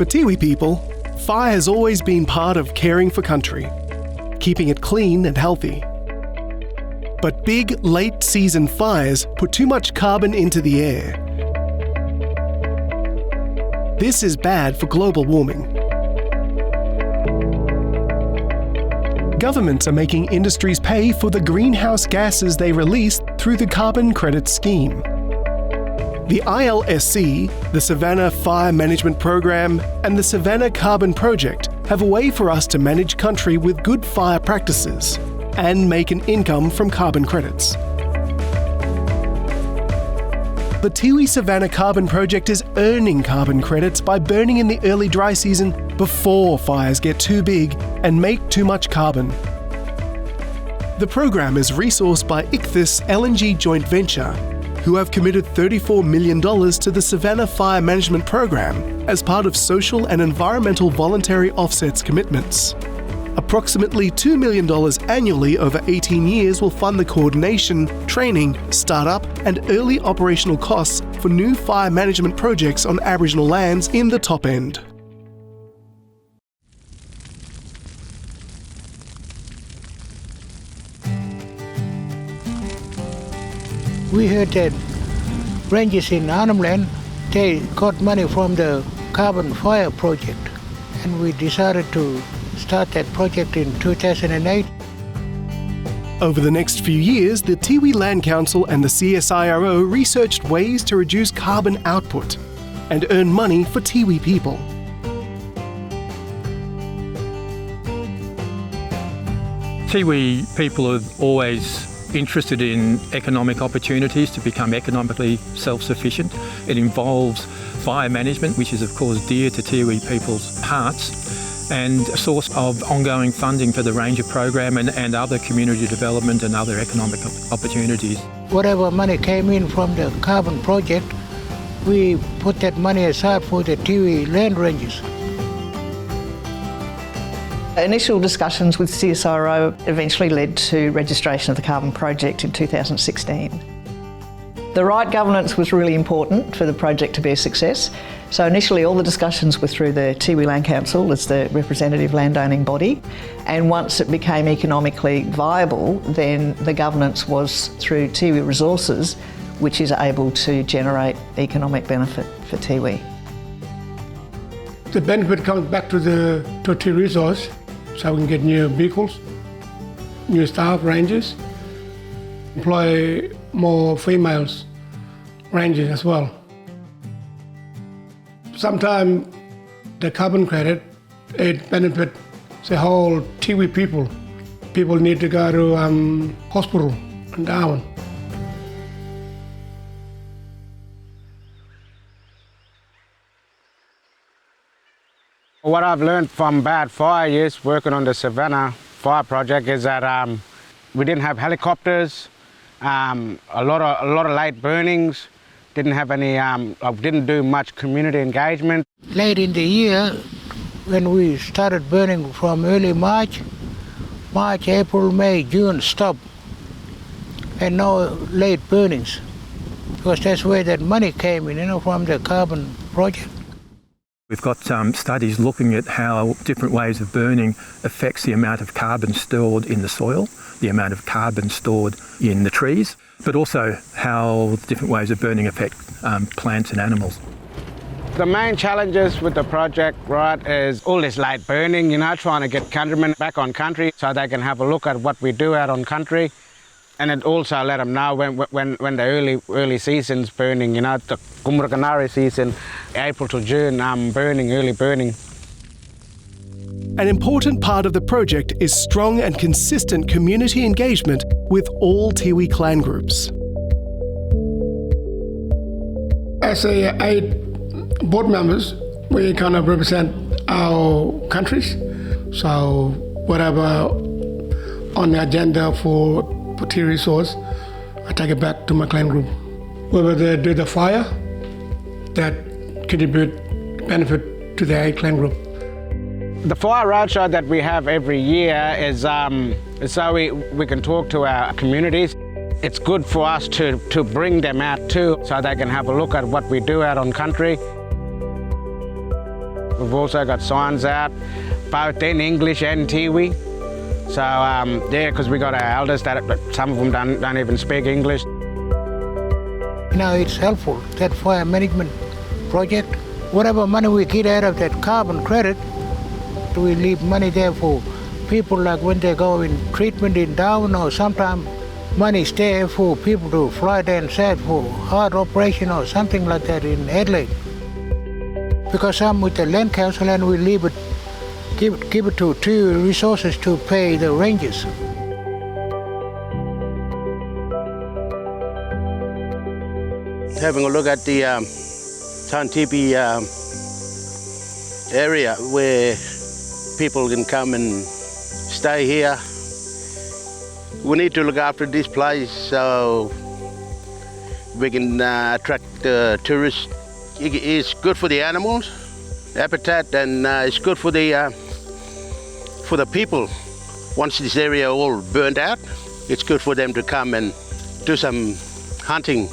For Tiwi people, fire has always been part of caring for country, keeping it clean and healthy. But big, late-season fires put too much carbon into the air. This is bad for global warming. Governments are making industries pay for the greenhouse gases they release through the carbon credit scheme. The ILSC, the Savannah Fire Management Program, and the Savannah Carbon Project have a way for us to manage country with good fire practices and make an income from carbon credits. The Tiwi Savannah Carbon Project is earning carbon credits by burning in the early dry season before fires get too big and make too much carbon. The program is resourced by ICTHIS LNG joint venture, who have committed $34 million to the Savannah Fire Management Program as part of social and environmental voluntary offsets commitments. Approximately $2 million annually over 18 years will fund the coordination, training, startup and early operational costs for new fire management projects on Aboriginal lands in the top end. We heard that rangers in Arnhem Land, they got money from the Carbon Fire Project, and we decided to start that project in 2008. Over the next few years, the Tiwi Land Council and the CSIRO researched ways to reduce carbon output and earn money for Tiwi people. Tiwi people are always interested in economic opportunities to become economically self-sufficient. It involves fire management, which is of course dear to Tiwi people's hearts, and a source of ongoing funding for the ranger program and other community development and other economic opportunities. Whatever money came in from the carbon project, we put that money aside for the Tiwi land rangers. Initial discussions with CSIRO eventually led to registration of the Carbon Project in 2016. The right governance was really important for the project to be a success. So initially all the discussions were through the Tiwi Land Council as the representative landowning body, and once it became economically viable, then the governance was through Tiwi Resources, which is able to generate economic benefit for Tiwi. The benefit comes back to Tiwi Resource, so we can get new vehicles, new staff, rangers, employ more females rangers as well. Sometimes the carbon credit, it benefits the whole Tiwi people. People need to go to hospital and down. What I've learned from bad fire years working on the Savannah Fire Project is that we didn't have helicopters, a lot of light burnings, didn't have any, didn't do much community engagement. Late in the year, when we started burning from early March, April, May, June stopped, and no late burnings, because that's where that money came in, from the carbon project. We've got studies looking at how different ways of burning affects the amount of carbon stored in the soil, the amount of carbon stored in the trees, but also how different ways of burning affect plants and animals. The main challenges with the project, right, is all this light burning, trying to get countrymen back on country so they can have a look at what we do out on country. And it also let them know when the early season's burning, the Kumurakanari season, April to June, early burning. An important part of the project is strong and consistent community engagement with all Tiwi clan groups. As 8 board members, we kind of represent our countries. So whatever on the agenda for Tiwi Resource, I take it back to my clan group. Whether they do the fire, that contribute benefit to the 8 clan group. The fire roadshow that we have every year is so we can talk to our communities. It's good for us to bring them out too, so they can have a look at what we do out on country. We've also got signs out, both in English and Tiwi. So yeah, because we got our elders that some of them don't even speak English. It's helpful, that fire management project. Whatever money we get out of that carbon credit, we leave money there for people like when they go in treatment in Darwin, or sometimes money stay for people to fly down south for heart operation or something like that in Adelaide. Because I'm with the land council and we leave it, give it to Tiwi Resources to pay the rangers. Having a look at the Tiwi area where people can come and stay here. We need to look after this place so we can attract tourists. It's good for the animals, habitat, and it's good for the people. Once this area all burned out, it's good for them to come and do some hunting.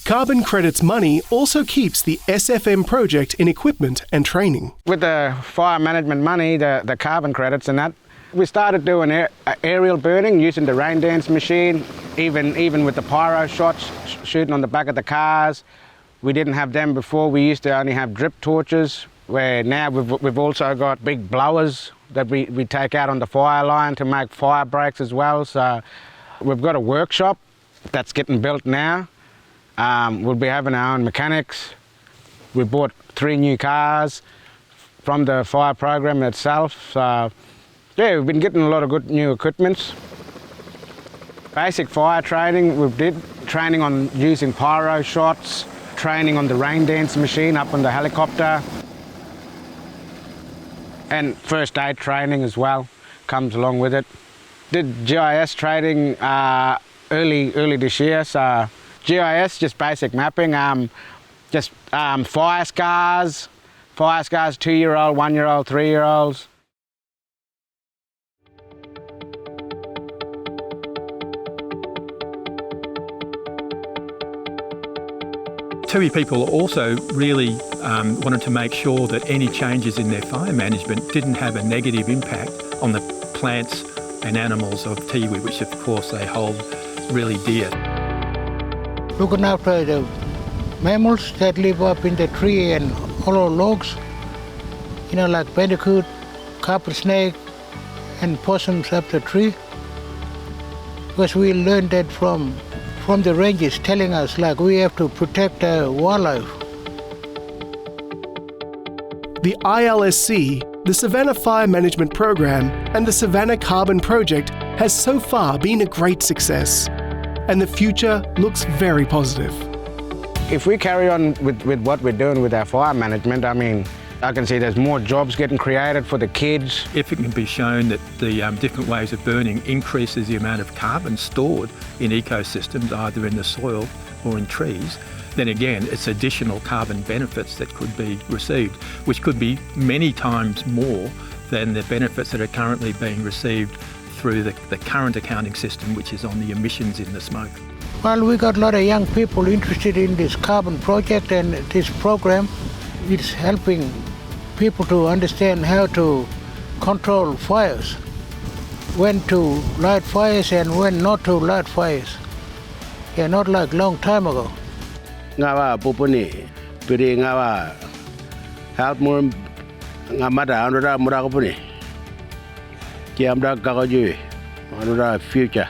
Carbon credits money also keeps the SFM project in equipment and training. With the fire management money, the carbon credits and that, we started doing aerial burning using the rain dance machine, even with the pyro shots shooting on the back of the cars. We didn't have them before. We used to only have drip torches, where now we've also got big blowers that we take out on the fire line to make fire breaks as well. So we've got a workshop that's getting built now. We'll be having our own mechanics. We bought 3 new cars from the fire program itself. So yeah, we've been getting a lot of good new equipment. Basic fire training, we did training on using pyro shots, training on the rain dance machine up on the helicopter, and first aid training as well comes along with it. Did GIS training early this year. So GIS, just basic mapping, fire scars, 2-year-old, 1-year-old, 3-year-olds. Tiwi people also really wanted to make sure that any changes in their fire management didn't have a negative impact on the plants and animals of Tiwi, which of course they hold really dear. Looking after the mammals that live up in the tree and hollow logs, like bandicoot, carpet snake, and possums up the tree. Because we learned that from the rangers telling us like we have to protect the wildlife. The ILSC, the Savannah Fire Management Program, and the Savannah Carbon Project has so far been a great success, and the future looks very positive. If we carry on with what we're doing with our fire management, I can see there's more jobs getting created for the kids. If it can be shown that the different ways of burning increases the amount of carbon stored in ecosystems, either in the soil or in trees, then again, it's additional carbon benefits that could be received, which could be many times more than the benefits that are currently being received through the current accounting system, which is on the emissions in the smoke. Well, we got a lot of young people interested in this carbon project and this program. It's helping people to understand how to control fires, when to light fires and when not to light fires. Yeah, not like long time ago. Ngawa poponi, piri ngawa help more ngamada anura mura koponi. Kiamda kakajuy, anura future.